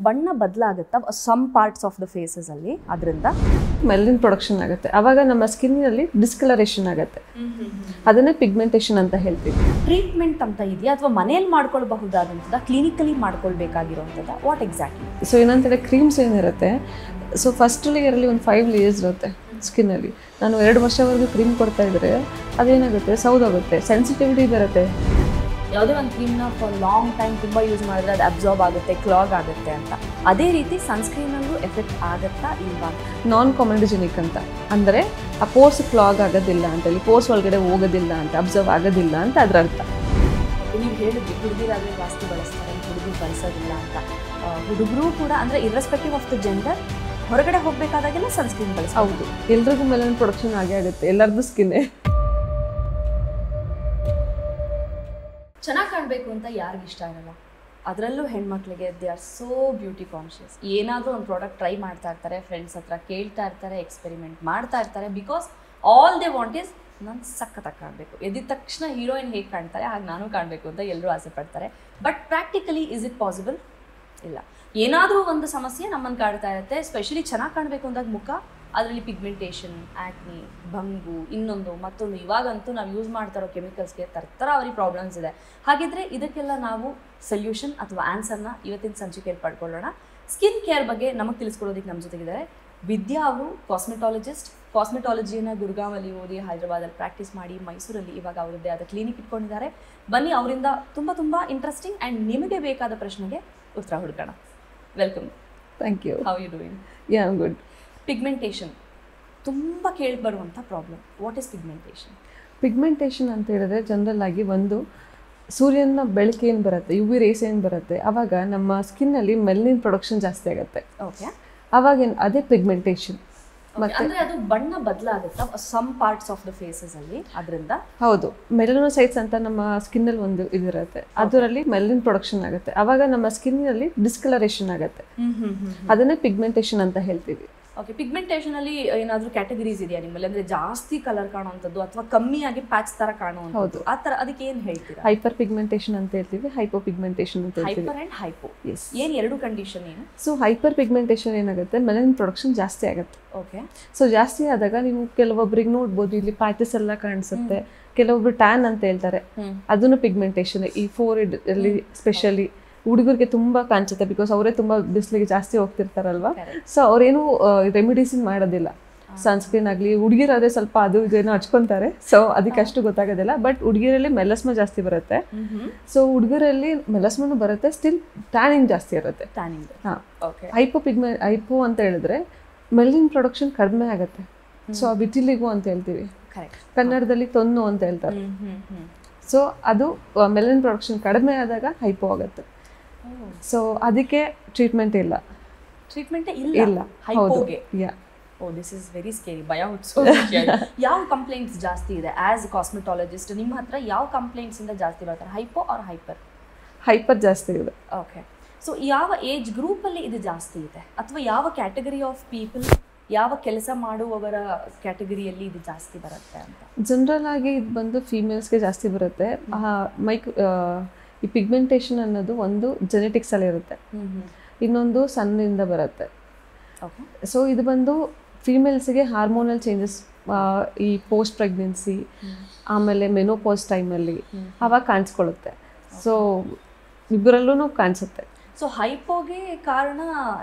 ಬಣ್ಣ ಬದಲಾಗುತ್ತಾ some parts of the faces ಅಲ್ಲಿ ಅದರಿಂದ ಮೆಲನಿನ್ ಪ್ರೊಡಕ್ಷನ್ ಆಗುತ್ತೆ. ಅವಾಗ ನಮ್ಮ ಸ್ಕಿನ್ನಲ್ಲಿ ಡಿಸ್ಕಲರೇಷನ್ ಆಗುತ್ತೆ. ಅದನ್ನೇ ಪಿಗ್ಮೆಂಟೇಷನ್ ಅಂತ ಹೇಳ್ತೀವಿ. ಟ್ರೀಟ್ಮೆಂಟ್ ಅಂತ ಇದೆಯಾ ಅಥವಾ ಮನೆಯಲ್ಲಿ ಮಾಡ್ಕೊಳ್ಬಹುದಾದಂಥದ್ದು ಕ್ಲಿನಿಕಲಿ ಮಾಡ್ಕೊಳ್ಬೇಕಾಗಿರುವಂಥದ್ದು ವಾಟ್ ಎಕ್ಸಾಕ್ಟ್ಲಿ? ಸೊ ಏನಂತೇಳಿ ಕ್ರೀಮ್ಸ್ ಏನಿರುತ್ತೆ, ಸೊ ಫಸ್ಟ್ ಲೇಯರಲ್ಲಿ ಒಂದು 5 ಲೇಯರ್ಸ್ ಇರುತ್ತೆ ಸ್ಕಿನ್ನಲ್ಲಿ. ನಾನು 2 ವರ್ಷವರೆಗೂ ಕ್ರೀಮ್ ಕೊಡ್ತಾ ಇದ್ರೆ ಅದೇನಾಗುತ್ತೆ, ಸೌದಾಗುತ್ತೆ, ಸೆನ್ಸಿಟಿವಿಟಿ ಬರುತ್ತೆ. ಯಾವುದೇ ಒಂದು ಕ್ರೀಮ್ನ ಫಾರ್ ಲಾಂಗ್ ಟೈಮ್ ತುಂಬ ಯೂಸ್ ಮಾಡಿದ್ರೆ ಅದು ಅಬ್ಸಾರ್ಬ್ ಆಗುತ್ತೆ, ಕ್ಲಾಗ್ ಆಗುತ್ತೆ ಅಂತ. ಅದೇ ರೀತಿ ಸನ್ಸ್ಕ್ರೀನಲ್ಲೂ ಎಫೆಕ್ಟ್ ಆಗುತ್ತಾ ಇಲ್ವಾ? ನಾನ್ ಕಾಮೆಡೋಜೆನಿಕ್ ಅಂತ ಅಂದರೆ ಆ ಪೋರ್ಸ್ ಕ್ಲಾಗ್ ಆಗೋದಿಲ್ಲ ಅಂತೇಳಿ, ಪೋರ್ಸ್ ಒಳಗಡೆ ಹೋಗೋದಿಲ್ಲ ಅಂತ, ಅಬ್ಸರ್ವ್ ಆಗೋದಿಲ್ಲ ಅಂತ ಅದರ ಅರ್ಥ. ನೀವು ಹೇಳಿದ್ವಿ ಹುಡುಗಿರಾದರೆ ಜಾಸ್ತಿ ಬಳಸ್ತಾರೆ, ಹುಡುಗರು ಬಳಸೋದಿಲ್ಲ ಅಂತ. ಹುಡುಗರು ಕೂಡ ಅಂದರೆ ಇರ್ರೆಸ್ಪೆಕ್ಟಿವ್ ಆಫ್ ದ ಜೆಂಡರ್ ಹೊರಗಡೆ ಹೋಗಬೇಕಾದಾಗೆಲ್ಲ ಸನ್ಸ್ಕ್ರೀನ್ ಬಳಸಿ. ಹೌದು, ಎಲ್ರಿಗೂ ಮೆಲನಿನ್ ಪ್ರೊಡಕ್ಷನ್ ಆಗೇ ಆಗುತ್ತೆ, ಎಲ್ಲರದ್ದು ಸ್ಕಿನ್ನೇ. ಚೆನ್ನಾಗಿ ಕಾಣಬೇಕು ಅಂತ ಯಾರಿಗೂ ಇಷ್ಟ ಇರಲ್ಲ, ಅದರಲ್ಲೂ ಹೆಣ್ಮಕ್ಳಿಗೆ they are so beauty conscious. ಏನಾದರೂ ಒಂದು ಪ್ರಾಡಕ್ಟ್ ಟ್ರೈ ಮಾಡ್ತಾ ಇರ್ತಾರೆ, ಫ್ರೆಂಡ್ಸ್ ಹತ್ರ ಕೇಳ್ತಾ ಇರ್ತಾರೆ, ಎಕ್ಸ್ಪೆರಿಮೆಂಟ್ ಮಾಡ್ತಾ ಇರ್ತಾರೆ. Because all they want is ನಾನು ಸಖತ್ತಾಗಿ ಕಾಣಬೇಕು, ಎದ್ದಿದ ತಕ್ಷಣ ಹೀರೋಯಿನ್ ಹೇಗೆ ಕಾಣ್ತಾರೆ ಹಾಗೆ ನಾನು ಕಾಣಬೇಕು ಅಂತ ಎಲ್ಲರೂ ಆಸೆ ಪಡ್ತಾರೆ. But practically is it possible? ಇಲ್ಲ. ಏನಾದರೂ ಒಂದು ಸಮಸ್ಯೆ ನಮ್ಮನ್ನು ಕಾಡ್ತಾ ಇರುತ್ತೆ. ಸ್ಪೆಷಲಿ ಚೆನ್ನಾಗಿ ಕಾಣಬೇಕು ಅಂದಾಗ ಮುಖ, ಅದರಲ್ಲಿ ಪಿಗ್ಮೆಂಟೇಷನ್, ಆ್ಯಕ್ನಿ, ಭಂಗು, ಇನ್ನೊಂದು ಮತ್ತೊಂದು. ಇವಾಗಂತೂ ನಾವು ಯೂಸ್ ಮಾಡ್ತಾರೋ ಕೆಮಿಕಲ್ಸ್ಗೆ ತರತರಾವರಿ ಪ್ರಾಬ್ಲಮ್ಸ್ ಇದೆ. ಹಾಗಿದ್ರೆ ಇದಕ್ಕೆಲ್ಲ ನಾವು ಸೊಲ್ಯೂಷನ್ ಅಥವಾ ಆನ್ಸರ್ನ ಇವತ್ತಿನ ಸಂಚಿಕೆಯಲ್ಲಿ ಪಡ್ಕೊಳ್ಳೋಣ. ಸ್ಕಿನ್ ಕೇರ್ ಬಗ್ಗೆ ನಮಗೆ ತಿಳಿಸ್ಕೊಡೋದಕ್ಕೆ ನಮ್ಮ ಜೊತೆಗಿದ್ದಾರೆ ವಿದ್ಯಾ ಅವರು, ಕಾಸ್ಮೆಟಾಲಜಿಸ್ಟ್. ಕಾಸ್ಮೆಟಾಲಜಿಯನ್ನು ಗುರುಗಾಂವಲ್ಲಿ ಓದಿ ಹೈದರಾಬಾದಲ್ಲಿ ಪ್ರಾಕ್ಟೀಸ್ ಮಾಡಿ ಮೈಸೂರಲ್ಲಿ ಇವಾಗ ಅವರದ್ದೇ ಆದ ಕ್ಲಿನಿಕ್ ಇಟ್ಕೊಂಡಿದ್ದಾರೆ. ಬನ್ನಿ ಅವರಿಂದ ತುಂಬ ಇಂಟ್ರೆಸ್ಟಿಂಗ್ ಆ್ಯಂಡ್ ನಿಮಗೆ ಬೇಕಾದ ಪ್ರಶ್ನೆಗೆ ಉತ್ತರ ಹುಡುಕೋಣ. Welcome. Thank you. How you doing? Yeah, I am good. Pigmentation ತುಂಬ ಕೇಳಿಬರುವಂಥ problem. What is pigmentation? Pigmentation ಅಂತ ಹೇಳಿದ್ರೆ ಜನರಲ್ ಆಗಿ ಒಂದು ಸೂರ್ಯನ ಬೆಳಕೇನು ಬರುತ್ತೆ, ಯು ವಿ ರೇಸ್ ಏನು ಬರುತ್ತೆ, ಆವಾಗ ನಮ್ಮ ಸ್ಕಿನ್ನಲ್ಲಿ ಮೆಲನಿನ್ ಪ್ರೊಡಕ್ಷನ್ ಜಾಸ್ತಿ ಆಗುತ್ತೆ. ಓಕೆ, ಅವಾಗೇನು ಅದೇ ಪಿಗ್ಮೆಂಟೇಷನ್. ಅಂದ್ರೆ ಅದು ಬಣ್ಣ ಬದಲಾಗುತ್ತಾ some parts of the faces ಅಲ್ಲಿ ಅದರಿಂದ? ಹೌದು, ಮೆಲನೋಸೈಟ್ಸ್ ಅಂತ ನಮ್ಮ ಸ್ಕಿನ್ನಲ್ಲಿ ಒಂದು ಇದಿರುತ್ತೆ, ಅದರಲ್ಲಿ ಮೆಲನಿನ್ ಪ್ರೊಡಕ್ಷನ್ ಆಗುತ್ತೆ. ಅವಾಗ ನಮ್ಮ ಸ್ಕಿನ್ನಲ್ಲಿ ಡಿಸ್ಕಲರೇಷನ್ ಆಗುತ್ತೆ. ಅದನ್ನೇ ಪಿಗ್ಮೆಂಟೇಷನ್ ಅಂತ ಹೇಳ್ತೀವಿ. ಓಕೆ, ಪಿಗ್ಮೆಂಟೇಷನ್ ಅಲ್ಲಿ ಏನಾದರೂ ಕ್ಯಾಟಗರೀಸ್ ಇದೆಯಾ ನಿಮ್ಮಲ್ಲಿ? ಅಂದ್ರೆ ಜಾಸ್ತಿ ಕಲರ್ ಕಾಣುವಂಥದ್ದು ಅಥವಾ ಕಮ್ಮಿಯಾಗಿ ಪ್ಯಾಚ್ ತರ ಕಾಣುವಂಥದ್ದು, ಆ ತರ ಅದಕ್ಕೆ ಏನು ಹೇಳ್ತೀರಾ? ಹೈಪರ್ ಪಿಗ್ಮೆಂಟೇಷನ್ ಅಂತ ಹೇಳ್ತೀವಿ, ಹೈಪೋ ಪಿಗ್ಮೆಂಟೇಷನ್ ಅಂತ ಹೇಳ್ತೀವಿ. Hyper and hypo, yes. ಏನು ಎರಡು ಕಂಡೀಷನ್ ಏನು? ಸೊ ಹೈಪರ್ ಪಿಗ್ಮೆಂಟೇಷನ್ ಏನಾಗುತ್ತೆ, ಮೆಲನಿನ್ ಪ್ರೊಡಕ್ಷನ್ ಜಾಸ್ತಿ ಆಗುತ್ತೆ. ಓಕೆ, ಸೊ ಜಾಸ್ತಿ ಆದಾಗ ನೀವು ಕೆಲವೊಬ್ಬರಿಗೆ ನೋಡ್ಬೋದು, ಇಲ್ಲಿ ಪ್ಯಾಚಸ್ ಎಲ್ಲ ಕಾಣಿಸುತ್ತೆ. ಕೆಲವೊಬ್ರು ಟ್ಯಾನ್ ಅಂತ ಹೇಳ್ತಾರೆ, ಅದನ್ನು ಪಿಗ್ಮೆಂಟೇಷನ್. ಈ ಫೋರ್ಹೆಡ್ ಅಲ್ಲಿ ಸ್ಪೆಷಲಿ ಹುಡುಗರಿಗೆ ತುಂಬ ಕಾಣಿಸುತ್ತೆ, ಬಿಕಾಸ್ ಅವರೇ ತುಂಬ ಬಿಸಿಲಿಗೆ ಜಾಸ್ತಿ ಹೋಗ್ತಿರ್ತಾರಲ್ವಾ. ಸೊ ಅವ್ರೇನು ರೆಮಿಡೀಸ್ ಮಾಡೋದಿಲ್ಲ, ಸನ್ಸ್ಕ್ರೀನ್ ಆಗಲಿ. ಹುಡುಗಿರಾದ್ರೆ ಸ್ವಲ್ಪ ಅದು ಇದೇನೋ ಹಚ್ಕೊತಾರೆ, ಸೊ ಅದಕ್ಕೆ ಅಷ್ಟು ಗೊತ್ತಾಗೋದಿಲ್ಲ. ಬಟ್ ಹುಡುಗಿರಲ್ಲಿ ಮೆಲಸ್ಮ ಜಾಸ್ತಿ ಬರುತ್ತೆ. ಸೊ ಹುಡುಗರಲ್ಲಿ ಮೆಲಸ್ಮನು ಬರುತ್ತೆ, ಸ್ಟಿಲ್ ಟ್ಯಾನಿಂಗ್ ಜಾಸ್ತಿ ಇರುತ್ತೆ. ಹಾಂ, ಹೈಪೋ ಅಂತ ಹೇಳಿದ್ರೆ ಮೆಲನಿನ್ ಪ್ರೊಡಕ್ಷನ್ ಕಡಿಮೆ ಆಗುತ್ತೆ. ಸೊ ಆ ವಿಟಿಲಿಗೋ ಅಂತ ಹೇಳ್ತೀವಿ, ಕನ್ನಡದಲ್ಲಿ ತೊನ್ನು ಅಂತ ಹೇಳ್ತಾರೆ. ಸೊ ಅದು ಮೆಲನಿನ್ ಪ್ರೊಡಕ್ಷನ್ ಕಡಿಮೆ ಆದಾಗ ಹೈಪೋ ಆಗುತ್ತೆ. ಸೊ ಅದಕ್ಕೆ ಟ್ರೀಟ್ಮೆಂಟ್ ಇಲ್ಲ. ಇಲ್ಲ ಹೈಪೋಗೆ? ಯಾ. ಓ, ದಿಸ್ ಇಸ್ ವೆರಿ ಸ್ಕೇರಿ. ಭಯ ಹುಟ್ಟಿಸ್ಕೊಳ್ಳಿ. ಯಾವ ಕಂಪ್ಲೇಂಟ್ಸ್ ಜಾಸ್ತಿ ಇದೆ ಆಸ್ ಕಾಸ್ಮೆಟಾಲಜಿಸ್ಟ್ ನಿಮ್ಮ ಹತ್ರ? ಯಾವ ಕಂಪ್ಲೇಂಟ್ಸ್ ಇಂದ ಜಾಸ್ತಿ ಬರ್ತಾರೆ, ಹೈಪೋ ಆರ್ ಹೈಪರ್? ಹೈಪರ್ ಜಾಸ್ತಿ ಇದೆ. ಓಕೆ, ಸೊ ಯಾವ ಏಜ್ ಗ್ರೂಪ್ ಅಲ್ಲಿ ಇದು ಜಾಸ್ತಿ ಇದೆ ಅಥವಾ ಯಾವ ಕ್ಯಾಟಗರಿ ಆಫ್ ಪೀಪಲ್, ಯಾವ ಕೆಲಸ ಮಾಡುವವರ ಕ್ಯಾಟಗರಿಯಲ್ಲಿ ಇದು ಜಾಸ್ತಿ ಬರುತ್ತೆ ಅಂತ? ಜನರಲ್ ಆಗಿ ಇದು ಬಂದು ಫೀಮೇಲ್ಸ್ಗೆ ಜಾಸ್ತಿ ಬರುತ್ತೆ. ಈ ಪಿಗ್ಮೆಂಟೇಷನ್ ಅನ್ನೋದು ಒಂದು ಜೆನೆಟಿಕ್ಸ್ ಅಲ್ಲಿ ಇರುತ್ತೆ, ಇನ್ನೊಂದು ಸನ್ನಿಂದ ಬರುತ್ತೆ. ಸೊ ಇದು ಬಂದು ಫೀಮೇಲ್ಸ್ಗೆ ಹಾರ್ಮೋನಲ್ ಚೇಂಜಸ್, ಈ ಪೋಸ್ಟ್ ಪ್ರೆಗ್ನೆನ್ಸಿ ಆಮೇಲೆ ಮೆನೋಪಾಸ್ ಟೈಮಲ್ಲಿ ಅವಾಗ ಕಾಣಿಸ್ಕೊಳ್ಳುತ್ತೆ. ಸೊ ಇಬ್ಬರಲ್ಲೂ ಕಾಣಿಸುತ್ತೆ. ಸೊ ಹೈಪೋಗೆ ಕಾರಣ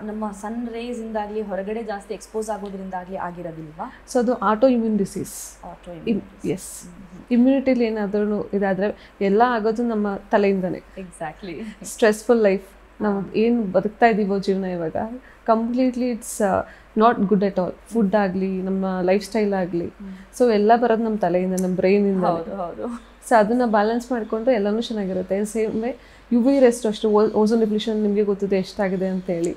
ನಮ್ಮ ಸನ್ ರೇಸ್ ಇಂದಾಗಲಿ ಹೊರಗಡೆ ಜಾಸ್ತಿ ಎಕ್ಸ್ಪೋಸ್ ಆಗೋದ್ರಿಂದಾಗಲಿ ಆಗಿರೋದಿಲ್ವಾ? ಸೊ ಅದು ಆಟೋ ಇಮ್ಯೂನ್ ಡಿಸೀಸ್. ಎಸ್, ಇಮ್ಯುನಿಟಿಲಿ ಏನಾದ್ರೂ ಇದಾದರೆ ಎಲ್ಲ ಆಗೋದು ನಮ್ಮ ತಲೆಯಿಂದನೇ. ಎಕ್ಸಾಕ್ಟ್ಲಿ. ಸ್ಟ್ರೆಸ್ಫುಲ್ ಲೈಫ್, ನಾವು ಏನು ಬದುಕ್ತಾ ಇದ್ದೀವೋ ಜೀವನ ಇವಾಗ completely it's not good at all. Food ಆಗಲಿ, ನಮ್ಮ ಲೈಫ್ ಸ್ಟೈಲ್ ಆಗಲಿ, ಸೊ ಎಲ್ಲ ಬರೋದು ನಮ್ಮ ತಲೆಯಿಂದ, ನಮ್ಮ ಬ್ರೈನಿಂದ. ಹೌದು. ಸೊ ಅದನ್ನು ಬ್ಯಾಲೆನ್ಸ್ ಮಾಡಿಕೊಂಡ್ರೆ ಎಲ್ಲನೂ ಚೆನ್ನಾಗಿರುತ್ತೆ. Same way U V rays ಅಷ್ಟು, ಓಝೋನ್ ಡಿಪ್ಲಿಷನ್ ನಿಮಗೆ ಗೊತ್ತಿದೆ ಎಷ್ಟಾಗಿದೆ ಅಂತೇಳಿ.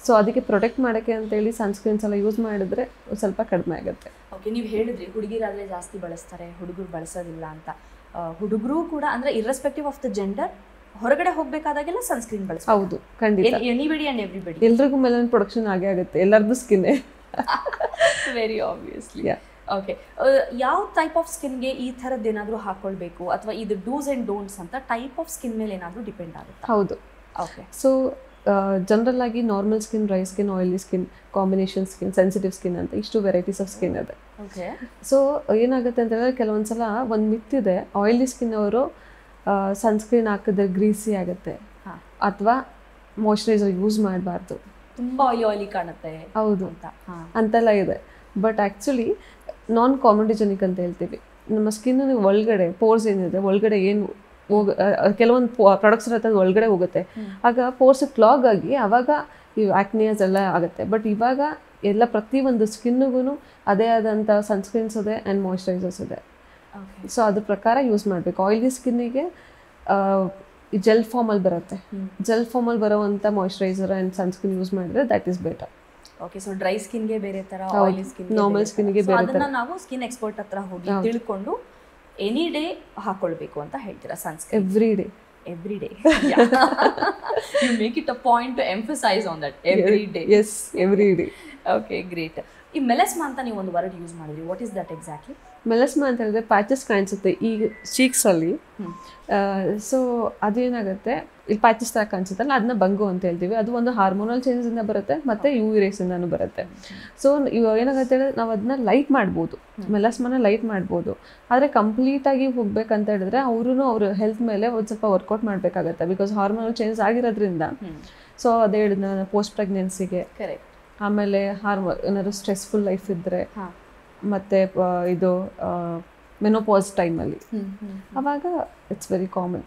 ಸೊ ಅದಕ್ಕೆ ಪ್ರೊಟೆಕ್ಟ್ ಮಾಡೋಕ್ಕೆ ಅಂತೇಳಿ ಸನ್ಸ್ಕ್ರೀನ್ಸ್ ಎಲ್ಲ ಯೂಸ್ ಮಾಡಿದ್ರೆ ಸ್ವಲ್ಪ ಕಡಿಮೆ ಆಗುತ್ತೆ. ಓಕೆ, ನೀವು ಹೇಳಿದ್ರಿ ಹುಡುಗಿರಾದರೆ ಜಾಸ್ತಿ ಬಳಸ್ತಾರೆ, ಹುಡುಗರು ಬಳಸೋದಿಲ್ಲ ಅಂತ. ಹುಡುಗರು ಕೂಡ ಅಂದರೆ ಇರ್ರೆಸ್ಪೆಕ್ಟಿವ್ ಆಫ್ ದ ಜೆಂಡರ್ ಹೊರಗಡೆ ಹೋಗಬೇಕಾದಾಗೆಲ್ಲ ಸನ್ಸ್ಕ್ರೀನ್ ಬಳಸ್ತಾರೆ? ಹೌದು, ಖಂಡಿತ. ಎನಿಬಡಿ ಆ್ಯಂಡ್ ಎವ್ರಿಬಡಿ, ಎಲ್ರಿಗೂ ಮೆಲನಿನ್ ಪ್ರೊಡಕ್ಷನ್ ಆಗೇ ಆಗುತ್ತೆ, ಎಲ್ಲರದ್ದು ಸ್ಕಿನ್ನೇ. Very obviously. ಓಕೆ, ಯಾವ ಟೈಪ್ ಆಫ್ ಸ್ಕಿನ್ಗೆ ಈ ಥರದ್ದು ಏನಾದರೂ ಹಾಕ್ಕೊಳ್ಬೇಕು ಅಥವಾ ಇದು ಡೂಸ್ ಆ್ಯಂಡ್ ಡೋಂಟ್ಸ್ ಅಂತ ಟೈಪ್ ಆಫ್ ಸ್ಕಿನ್ ಮೇಲೆ ಏನಾದರೂ ಡಿಪೆಂಡ್ ಆಗುತ್ತೆ? ಹೌದು. ಓಕೆ, ಸೊ ಜನರಲ್ ಆಗಿ normal skin, dry skin, oily skin, combination skin, sensitive skin ಅಂತ ಇಷ್ಟು ವೆರೈಟೀಸ್ ಆಫ್ ಸ್ಕಿನ್ ಇದೆ. ಸೊ ಏನಾಗುತ್ತೆ ಅಂತ ಹೇಳಿದ್ರೆ ಕೆಲವೊಂದ್ಸಲ ಒಂದು ಮಿತ್ತಿದೆ, ಆಯಿಲಿ ಸ್ಕಿನ್ ಅವರು ಸನ್ಸ್ಕ್ರೀನ್ ಹಾಕಿದ್ರೆ ಗ್ರೀಸಿ ಆಗುತ್ತೆ ಅಥವಾ ಮಾಯ್ಶ್ಚರೈಸರ್ ಯೂಸ್ ಮಾಡಬಾರ್ದು, ತುಂಬ ಆಯಿಲಿ ಕಾಣುತ್ತೆ, ಹೌದು ಅಂತೆಲ್ಲ ಇದೆ. ಬಟ್ ಆ್ಯಕ್ಚುಲಿ ನಾನ್ ಕಾಮಿಡಿಜೆನಿಕ್ ಅಂತ ಹೇಳ್ತೀವಿ. ನಮ್ಮ ಸ್ಕಿನ್ ಒಳಗಡೆ ಪೋರ್ಸ್ ಏನಿದೆ, ಒಳಗಡೆ ಏನು ಕೆಲವೊಂದು ಪ್ರಾಡಕ್ಟ್ಸ್ ಇರುತ್ತೆ ಅದು ಒಳಗಡೆ ಹೋಗುತ್ತೆ, ಆಗ ಪೋರ್ಸ್ ಕ್ಲಾಗ್ ಆಗಿ ಆವಾಗ ಈ ಆಕ್ನಿಯಸ್ ಎಲ್ಲ ಆಗುತ್ತೆ. ಬಟ್ ಇವಾಗ ಎಲ್ಲ ಪ್ರತಿಯೊಂದು ಸ್ಕಿನ್ನಿಗೂ ಅದೇ ಆದಂಥ ಸನ್ಸ್ಕ್ರೀನ್ಸ್ ಇದೆ ಆ್ಯಂಡ್ ಮಾಯ್ಶ್ಚರೈಸರ್ಸ್ ಇದೆ. ಸೊ ಅದ್ರ ಪ್ರಕಾರ ಯೂಸ್ ಮಾಡಬೇಕು. ಆಯಿಲಿ ಸ್ಕಿನ್ನಿಗೆ ಜೆಲ್ ಫಾರ್ಮಲ್ಲಿ ಬರುತ್ತೆ, ಜೆಲ್ ಫಾರ್ಮಲ್ಲಿ ಬರೋವಂಥ ಮಾಯ್ಶ್ಚರೈಸರ್ ಆ್ಯಂಡ್ ಸನ್ಸ್ಕ್ರೀನ್ ಯೂಸ್ ಮಾಡಿದ್ರೆ that is better. Okay, so dry ಸ್ಕಿನ್ಗೆ ಬೇರೆ ಥರ, ಆಯಿಲಿ ಸ್ಕಿನ್, ನಾರ್ಮಲ್ ಸ್ಕಿನ್ಗೆ ಬೇರೆ ಥರ. ಅದನ್ನ ನಾವು ಸ್ಕಿನ್ ಎಕ್ಸ್ಪರ್ಟ್ ಹತ್ರ ಹೋಗಿ ತಿಳ್ಕೊಂಡು ಎನಿ ಡೇ ಹಾಕೊಳ್ಬೇಕು ಅಂತ ಹೇಳ್ತೀರಾ sunscreen? Every day you make it a point to emphasize on that, every day. Yes, every day. Okay, great. ಈ ಮೆಲಸ್ಮಾ ಅಂತ ನೀವು ಒಂದು ವರ್ಡ್ ಯೂಸ್ ಮಾಡಿದ್ರಿ, ವಾಟ್ ಇಸ್ ದಟ್ ಎಕ್ಸಾಕ್ಟ್ಲಿ? ಮೆಲಸ್ಮಾ ಅಂತ ಹೇಳಿದ್ರೆ ಪ್ಯಾಚಸ್ ಕಾಣಿಸುತ್ತೆ ಈ ಚೀಕ್ಸಲ್ಲಿ. ಸೊ ಅದೇನಾಗುತ್ತೆ, ಇಲ್ಲಿ ಪ್ಯಾಚಸ್ ಥರ ಕಾಣಿಸುತ್ತಲ್ಲ, ಅದನ್ನ ಬಂಗು ಅಂತ ಹೇಳ್ತೀವಿ. ಅದು ಒಂದು ಹಾರ್ಮೋನಲ್ ಚೇಂಜಸಿಂದ ಬರುತ್ತೆ ಮತ್ತು ಯು ವಿ ರೇಸಿಂದನೂ ಬರುತ್ತೆ. ಸೊ ಇವಾಗ ಏನಾಗುತ್ತೆ ಹೇಳಿದ್ರೆ ನಾವು ಅದನ್ನ ಲೈಟ್ ಮಾಡ್ಬೋದು, ಮೆಲಸ್ಮಾನ ಲೈಟ್ ಮಾಡ್ಬೋದು. ಆದರೆ ಕಂಪ್ಲೀಟಾಗಿ ಹೋಗ್ಬೇಕಂತ ಹೇಳಿದ್ರೆ ಅವ್ರ ಹೆಲ್ತ್ ಮೇಲೆ ಒಂದು ಸ್ವಲ್ಪ ವರ್ಕೌಟ್ ಮಾಡಬೇಕಾಗತ್ತೆ, ಬಿಕಾಸ್ ಹಾರ್ಮೋನಲ್ ಚೇಂಜಸ್ ಆಗಿರೋದ್ರಿಂದ. ಸೊ ಅದೇ ಹೇಳಿದ್ನ ಪೋಸ್ಟ್ ಪ್ರೆಗ್ನೆನ್ಸಿಗೆ, ಆಮೇಲೆ ಏನಾದ್ರು ಸ್ಟ್ರೆಸ್ಫುಲ್ ಲೈಫ್ ಇದ್ದರೆ, ಮತ್ತು ಇದು ಮೆನೋಪಾಸ್ ಟೈಮಲ್ಲಿ, ಅವಾಗ ಇಟ್ಸ್ ವೆರಿ ಕಾಮನ್.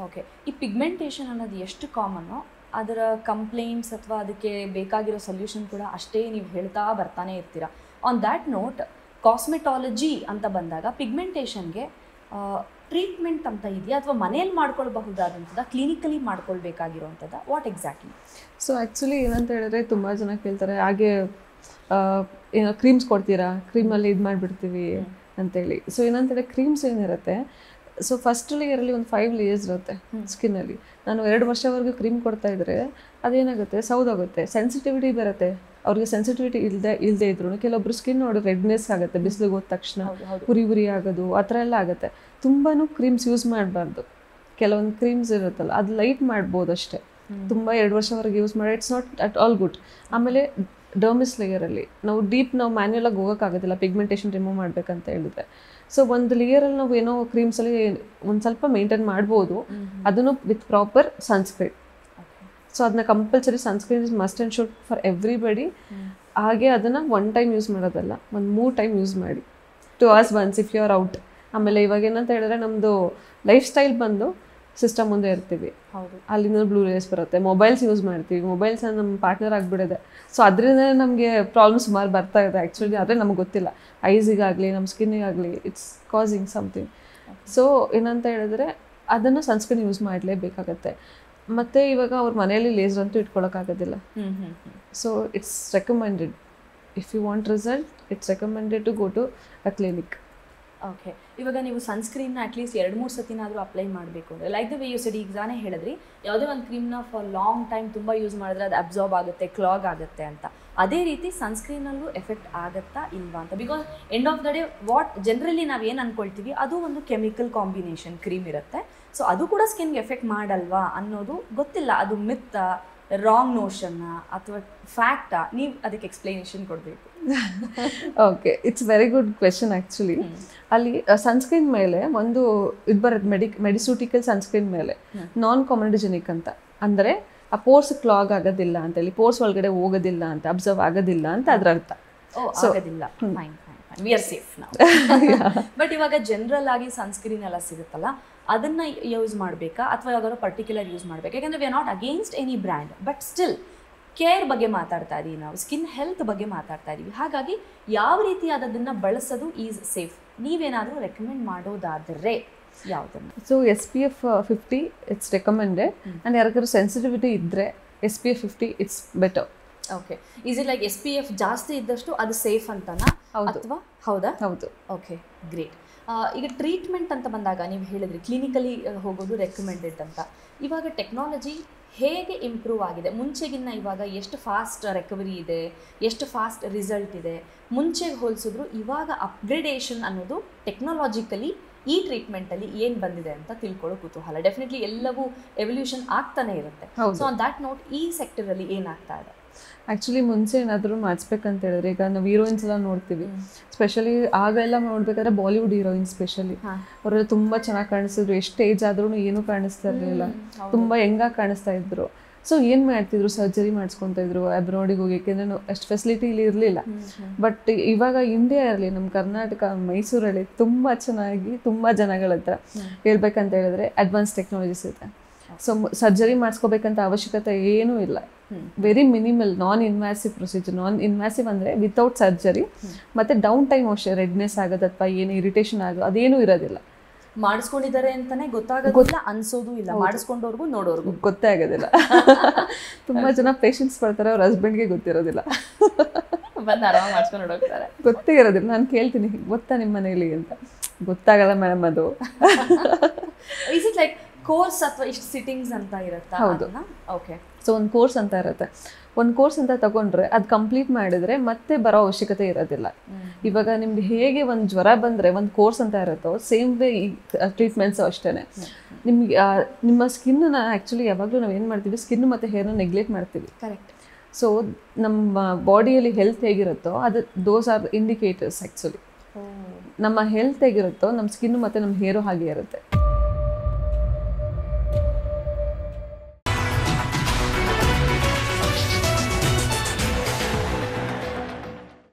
ಓಕೆ, ಈ ಪಿಗ್ಮೆಂಟೇಷನ್ ಅನ್ನೋದು ಎಷ್ಟು ಕಾಮನ್ನೋ ಅದರ ಕಂಪ್ಲೇಂಟ್ಸ್ ಅಥವಾ ಅದಕ್ಕೆ ಬೇಕಾಗಿರೋ ಸೊಲ್ಯೂಷನ್ ಕೂಡ ಅಷ್ಟೇ ನೀವು ಹೇಳ್ತಾ ಬರ್ತಾನೆ ಇರ್ತೀರಾ. ಆನ್ ದ್ಯಾಟ್ ನೋಟ್, ಕಾಸ್ಮೆಟಾಲಜಿ ಅಂತ ಬಂದಾಗ ಪಿಗ್ಮೆಂಟೇಷನ್ಗೆ ಟ್ರೀಟ್ಮೆಂಟ್ ಅಂತ ಇದೆಯಾ ಅಥವಾ ಮನೆಯಲ್ಲಿ ಮಾಡ್ಕೊಳ್ಬಹುದಾದಂಥದ್ದು, ಕ್ಲಿನಿಕಲಿ ಮಾಡ್ಕೊಳ್ಬೇಕಾಗಿರೋವಂಥದ್ದು, ವಾಟ್ ಎಕ್ಸಾಕ್ಟ್ಲಿ? ಸೊ ಆ್ಯಕ್ಚುಲಿ ಏನಂತ ಹೇಳಿದ್ರೆ ತುಂಬ ಜನ ಕೇಳ್ತಾರೆ, ಹಾಗೆ ಏನೋ ಕ್ರೀಮ್ಸ್ ಕೊಡ್ತೀರಾ, ಕ್ರೀಮಲ್ಲಿ ಇದು ಮಾಡಿಬಿಡ್ತೀವಿ ಅಂತೇಳಿ. ಸೊ ಏನಂತೇಳಿ ಕ್ರೀಮ್ಸ್ ಏನಿರುತ್ತೆ, ಸೊ ಫಸ್ಟ್ ಲೇಯರಲ್ಲಿ ಒಂದು 5 ಲೇಯರ್ಸ್ ಇರುತ್ತೆ ಸ್ಕಿನ್ನಲ್ಲಿ. ನಾನು 2 ವರ್ಷವರೆಗೂ ಕ್ರೀಮ್ ಕೊಡ್ತಾ ಇದ್ದರೆ ಅದೇನಾಗುತ್ತೆ, ಸೌದಾಗುತ್ತೆ, ಸೆನ್ಸಿಟಿವಿಟಿ ಬರುತ್ತೆ. ಅವ್ರಿಗೆ ಸೆನ್ಸಿಟಿವಿಟಿ ಇಲ್ಲದೆ ಇದ್ರು ಕೆಲವೊಬ್ರು ಸ್ಕಿನ್ ನೋಡಿ ರೆಡ್ನೆಸ್ ಆಗುತ್ತೆ, ಬಿಸಿಲಿಗೆ ಹೋದ ತಕ್ಷಣ ಉರಿ ಆಗೋದು, ಆ ಥರ ಎಲ್ಲ ಆಗುತ್ತೆ. ತುಂಬಾ ಕ್ರೀಮ್ಸ್ ಯೂಸ್ ಮಾಡಬಾರ್ದು. ಕೆಲವೊಂದು ಕ್ರೀಮ್ಸ್ ಇರುತ್ತಲ್ಲ ಅದು ಲೈಟ್ ಮಾಡ್ಬೋದು ಅಷ್ಟೇ, ತುಂಬ 2 ವರ್ಷವರೆಗೆ ಯೂಸ್ ಮಾಡಿ it's not at all good. ಆಮೇಲೆ ಡರ್ಮಿಸ್ ಲೇಯರಲ್ಲಿ ನಾವು ಮ್ಯಾನ್ಯುಯಲಾಗಿ ಹೋಗೋಕ್ಕಾಗೋದಿಲ್ಲ ಪಿಗ್ಮೆಂಟೇಷನ್ ರಿಮೂವ್ ಮಾಡಬೇಕಂತ ಹೇಳಿದ್ರೆ. ಸೊ ಒಂದು ಲೇಯರಲ್ಲಿ ನಾವು ಏನೋ ಕ್ರೀಮ್ಸಲ್ಲಿ ಒಂದು ಸ್ವಲ್ಪ ಮೇಂಟೈನ್ ಮಾಡ್ಬೋದು, ಅದನ್ನು ವಿತ್ ಪ್ರಾಪರ್ ಸನ್ಸ್ಕ್ರೀನ್. ಸೊ ಅದನ್ನ compulsory sunscreen is must and should for everybody. ಹಾಗೆ ಅದನ್ನು 1 ಟೈಮ್ ಯೂಸ್ ಮಾಡೋದಲ್ಲ, ಒಂದು 3 ಟೈಮ್ ಯೂಸ್ ಮಾಡಿ, 2 hours once if you are out. ಆಮೇಲೆ ಇವಾಗ ಏನಂತ ಹೇಳಿದ್ರೆ ನಮ್ಮದು ಲೈಫ್ ಸ್ಟೈಲ್ ಬಂದು ಸಿಸ್ಟಮ್ ಮುಂದೆ ಇರ್ತೀವಿ, ಅಲ್ಲಿಂದ ಬ್ಲೂ ರೇಸ್ ಬರುತ್ತೆ, ಮೊಬೈಲ್ಸ್ ಯೂಸ್ ಮಾಡ್ತೀವಿ, ಮೊಬೈಲ್ಸ್ ನಮ್ಮ ಪಾರ್ಟ್ನರ್ ಆಗಿಬಿಡಿದೆ. ಸೊ ಅದರಿಂದ ನಮಗೆ ಪ್ರಾಬ್ಲಮ್ ಸುಮಾರು ಬರ್ತಾ ಇದೆ ಆ್ಯಕ್ಚುಲಿ, ಆದರೆ ನಮ್ಗೆ ಗೊತ್ತಿಲ್ಲ. ಐಸಿಗಾಗಲಿ ನಮ್ಮ ಸ್ಕಿನ್ನಿಗಾಗಲಿ ಇಟ್ಸ್ ಕಾಸಿಂಗ್ ಸಮಥಿಂಗ್. ಸೊ ಏನಂತ ಹೇಳಿದ್ರೆ ಅದನ್ನು ಸನ್ಸ್ಕ್ರೀನ್ ಯೂಸ್ ಮಾಡಲೇಬೇಕಾಗತ್ತೆ. ಮತ್ತು ಇವಾಗ ಅವ್ರ ಮನೆಯಲ್ಲಿ ಲೇಸರ್ ಅಂತೂ ಇಟ್ಕೊಳ್ಳೋಕ್ಕಾಗೋದಿಲ್ಲ. So it's recommended, if you want result it's recommended to go to a clinic. Okay, ಇವಾಗ ನೀವು ಸನ್ಸ್ಕ್ರೀನ್ನ ಅಟ್ಲೀಸ್ಟ್ 2-3 ಸತಿನಾದರೂ ಅಪ್ಲೈ ಮಾಡಬೇಕು ಅಂದರೆ, like the way you said, ಈಗ ತಾನೇ ಹೇಳಿದ್ರಿ ಯಾವುದೇ ಒಂದು ಕ್ರೀಮ್ನ ಫಾರ್ ಲಾಂಗ್ ಟೈಮ್ ತುಂಬ ಯೂಸ್ ಮಾಡಿದ್ರೆ ಅದು ಅಬ್ಸಾರ್ಬ್ ಆಗುತ್ತೆ, ಕ್ಲಾಗ್ ಆಗುತ್ತೆ ಅಂತ. ಅದೇ ರೀತಿ ಸನ್ಸ್ಕ್ರೀನಲ್ಲೂ ಎಫೆಕ್ಟ್ ಆಗುತ್ತಾ ಇಲ್ವಾ ಅಂತ. Because end of the day what generally ನಾವು ಏನು ಅಂದ್ಕೊಳ್ತೀವಿ, ಅದು ಒಂದು ಕೆಮಿಕಲ್ ಕಾಂಬಿನೇಷನ್ ಕ್ರೀಮ್ ಇರುತ್ತೆ. ಸೊ ಅದು ಕೂಡ ಸ್ಕಿನ್ಗೆ ಎಫೆಕ್ಟ್ ಮಾಡಲ್ವಾ ಅನ್ನೋದು ಗೊತ್ತಿಲ್ಲ. ಅದು ಮಿತ್, ರಾಂಗ್ ನೋಷನ್ನ ಅಥವಾ ಫ್ಯಾಕ್ಟಾ? ನೀವು ಅದಕ್ಕೆ ಎಕ್ಸ್ಪ್ಲನೇಷನ್ ಕೊಡಬೇಕು. Okay, it's very good question. Actually ಅಲ್ಲಿ ಸನ್ಸ್ಕ್ರೀನ್ ಮೇಲೆ ಒಂದು ಇದು ಬರುತ್ತೆ, ಮೆಡಿಸೂಟಿಕಲ್ ಸನ್ಸ್ಕ್ರೀನ್ ಮೇಲೆ ನಾನ್ ಕಾಮಿಡಿಜೆನಿಕ್ ಅಂತ, ಅಂದರೆ ಆ ಪೋರ್ಸ್ ಕ್ಲಾಗ್ ಆಗೋದಿಲ್ಲ ಅಂತೇಳಿ, ಪೋರ್ಸ್ ಒಳಗಡೆ ಹೋಗೋದಿಲ್ಲ ಅಂತ, ಅಬ್ಸರ್ವ್ ಆಗೋದಿಲ್ಲ ಅಂತ ಅದರ ಅರ್ಥ. ಬಟ್ ಇವಾಗ ಜನರಲ್ ಆಗಿ ಸನ್ಸ್ಕ್ರೀನ್ ಎಲ್ಲ ಸಿಗುತ್ತಲ್ಲ, ಅದನ್ನ ಯೂಸ್ ಮಾಡಬೇಕಾ ಅಥವಾ ಯಾವ್ದಾದ್ರು ಪರ್ಟಿಕ್ಯುಲರ್ ಯೂಸ್ ಮಾಡಬೇಕಾ? ಯಾಕಂದರೆ we are not against any brand, but still care ಬಗ್ಗೆ ಮಾತಾಡ್ತಾ ಇದ್ದೀವಿ ನಾವು, ಸ್ಕಿನ್ ಹೆಲ್ತ್ ಬಗ್ಗೆ ಮಾತಾಡ್ತಾ ಇದ್ದೀವಿ. ಹಾಗಾಗಿ ಯಾವ ರೀತಿಯಾದದನ್ನು ಬಳಸೋದು ಈಸ್ ಸೇಫ್? ನೀವೇನಾದರೂ ರೆಕಮೆಂಡ್ ಮಾಡೋದಾದರೆ ಯಾವುದನ್ನು? So SPF 50 it's recommended. And ಯಾರಿಗಾದ್ರು ಸೆನ್ಸಿಟಿವಿಟಿ ಇದ್ದರೆ SPF 50 it's better. Okay, is it like SPF ಜಾಸ್ತಿ ಇದ್ದಷ್ಟು ಅದು ಸೇಫ್ ಅಂತನಾ ಅಥವಾ? ಹೌದಾ? ಹೌದು. Okay, great. ಈಗ ಟ್ರೀಟ್ಮೆಂಟ್ ಅಂತ ಬಂದಾಗ ನೀವು ಹೇಳಿದ್ರಿ ಕ್ಲಿನಿಕಲಿ ಹೋಗೋದು ರೆಕಮೆಂಡೆಡ್ ಅಂತ. ಇವಾಗ ಟೆಕ್ನಾಲಜಿ ಹೇಗೆ ಇಂಪ್ರೂವ್ ಆಗಿದೆ? ಮುಂಚೆಗಿನ್ನ ಇವಾಗ ಎಷ್ಟು ಫಾಸ್ಟ್ ರಿಕವರಿ ಇದೆ, ಎಷ್ಟು ಫಾಸ್ಟ್ ರಿಸಲ್ಟ್ ಇದೆ? ಮುಂಚೆಗೆ ಹೋಲಿಸಿದ್ರು ಇವಾಗ ಅಪ್ಗ್ರೇಡೇಷನ್ ಅನ್ನೋದು ಟೆಕ್ನಾಲಜಿಕಲಿ ಈ ಟ್ರೀಟ್ಮೆಂಟಲ್ಲಿ ಏನು ಬಂದಿದೆ ಅಂತ ತಿಳ್ಕೊಳ್ಳೋ ಕುತೂಹಲ. ಡೆಫಿನೆಟ್ಲಿ ಎಲ್ಲವೂ ಎವಲ್ಯೂಷನ್ ಆಗ್ತಾನೆ ಇರುತ್ತೆ. ಸೊ ಆನ್ ದ್ಯಾಟ್ ನೋಟ್ ಈ ಸೆಕ್ಟರಲ್ಲಿ ಏನಾಗ್ತಾ ಇದೆ? ಆ್ಯಕ್ಚುಲಿ ಮುಂಚೆ ಏನಾದರೂ ಮಾಡಿಸ್ಬೇಕಂತ ಹೇಳಿದ್ರೆ, ಈಗ ನಾವು ಹೀರೋಯಿನ್ಸ್ ಎಲ್ಲ ನೋಡ್ತೀವಿ, ಸ್ಪೆಷಲಿ ಆಗೆಲ್ಲ ನೋಡ್ಬೇಕಾದ್ರೆ ಬಾಲಿವುಡ್ ಹೀರೋಯಿನ್ ಸ್ಪೆಷಲಿ ಅವರೆಲ್ಲ ತುಂಬ ಚೆನ್ನಾಗಿ ಕಾಣಿಸ್ತಿದ್ರು. ಎಷ್ಟು ಏಜ್ ಆದ್ರೂ ಏನೂ ಕಾಣಿಸ್ತಾ ಇರಲಿಲ್ಲ, ತುಂಬ ಹೆಂಗಾಗಿ ಕಾಣಿಸ್ತಾ ಇದ್ರು. ಸೊ ಏನು ಮಾಡ್ತಿದ್ರು, ಸರ್ಜರಿ ಮಾಡಿಸ್ಕೊತಾ ಇದ್ರು ಅಬ್ರಾಡಿಗೆ ಹೋಗಿ, ಯಾಕೆಂದರೆ ಅಷ್ಟು ಫೆಸಿಲಿಟಿ ಇಲ್ಲಿ ಇರಲಿಲ್ಲ. ಬಟ್ ಇವಾಗ ಇಂಡಿಯಾ ಇರಲಿ, ನಮ್ಮ ಕರ್ನಾಟಕ ಮೈಸೂರಲ್ಲಿ ತುಂಬ ಚೆನ್ನಾಗಿ ತುಂಬ ಜನಗಳ ಹತ್ರ ಹೇಳ್ಬೇಕಂತ ಹೇಳಿದ್ರೆ ಅಡ್ವಾನ್ಸ್ ಟೆಕ್ನಾಲಜೀಸ್ ಇದೆ. ಸೊ ಸರ್ಜರಿ ಮಾಡಿಸ್ಕೋಬೇಕಂತ ಅವಶ್ಯಕತೆ ಏನೂ ಇಲ್ಲ. ವೆರಿ ಮಿನಿಮಲ್ ನಾನ್ ಇನ್ವ್ಯಾಸಿವ್ ಪ್ರೊಸೀಜರ್. ನಾನ್ ಇನ್ವ್ಯಾಸಿವ್ ಅಂದರೆ ವಿತೌಟ್ ಸರ್ಜರಿ, ಮತ್ತು ಡೌನ್ ಟೈಮ್ ಅಷ್ಟೇ ರೆಡ್ನೆಸ್ ಆಗೋದು ಅಥವಾ ಏನು ಇರಿಟೇಷನ್ ಆಗೋದು ಅದೇನೂ ಇರೋದಿಲ್ಲ. ಮಾಡಿಸ್ಕೊಂಡಿದ್ದಾರೆ ಅಂತಾನೆ ಗೊತ್ತಾಗೋದಿಲ್ಲ, ಅನ್ಸೋದು ಇಲ್ಲ, ಮಾಡಿಸ್ಕೊಂಡವ್ರಿಗೂ ನೋಡೋರ್ಗು ಗೊತ್ತೇ ಆಗೋದಿಲ್ಲ. ತುಂಬ ಜನ ಪೇಷಂಟ್ಸ್ ಬರ್ತಾರೆ, ಅವ್ರ ಹಸ್ಬೆಂಡ್ಗೆ ಗೊತ್ತಿರೋದಿಲ್ಲ, ಬಂದು ಆರಾಮ ಮಾಡಿಸ್ಕೊಂಡು ಹೋಗ್ತಾರೆ, ಗೊತ್ತೇ ಇರೋದಿಲ್ಲ. ನಾನು ಕೇಳ್ತೀನಿ ಗೊತ್ತಾ ನಿಮ್ಮ ಮನೇಲಿ ಅಂತ, ಗೊತ್ತಾಗಲ್ಲ ಮೇಡಮ್ ಅದು. ಇಸ್ ಇಟ್ ಲೈಕ್ ಕೋರ್ಸ್ ಅಥವಾ ಇಷ್ಟು ಸಿಟ್ಟಿಂಗ್ಸ್ ಅಂತ ಇರುತ್ತಾ? ಹೌದು. ಓಕೆ. ಸೊ ಒಂದು ಕೋರ್ಸ್ ಅಂತ ಇರುತ್ತೆ. ಒಂದು ಕೋರ್ಸ್ ಅಂತ ತಗೊಂಡ್ರೆ ಅದು ಕಂಪ್ಲೀಟ್ ಮಾಡಿದರೆ ಮತ್ತೆ ಬರೋ ಅವಶ್ಯಕತೆ ಇರೋದಿಲ್ಲ. ಇವಾಗ ನಿಮ್ಗೆ ಹೇಗೆ ಒಂದು ಜ್ವರ ಬಂದರೆ ಒಂದು ಕೋರ್ಸ್ ಅಂತ ಇರುತ್ತೋ, ಸೇಮ್ ವೇ ಈ ಟ್ರೀಟ್ಮೆಂಟ್ಸು ಅಷ್ಟೇ. ನಿಮ್ಗೆ ನಿಮ್ಮ ಸ್ಕಿನ್ನ ಆ್ಯಕ್ಚುಲಿ ಯಾವಾಗಲೂ ನಾವು ಏನು ಮಾಡ್ತೀವಿ, ಸ್ಕಿನ್ ಮತ್ತು ಹೇರ್ನ ನೆಗ್ಲೆಕ್ಟ್ ಮಾಡ್ತೀವಿ. ಕರೆಕ್ಟ್. ಸೊ ನಮ್ಮ ಬಾಡಿಯಲ್ಲಿ ಹೆಲ್ತ್ ಹೇಗಿರುತ್ತೋ ಅದು ದೋಸ್ ಆರ್ ಇಂಡಿಕೇಟರ್ಸ್. ಆ್ಯಕ್ಚುಲಿ ನಮ್ಮ ಹೆಲ್ತ್ ಹೇಗಿರುತ್ತೋ ನಮ್ಮ ಸ್ಕಿನ್ನು ಮತ್ತು ನಮ್ಮ ಹೇರು ಹಾಗೆ ಇರುತ್ತೆ.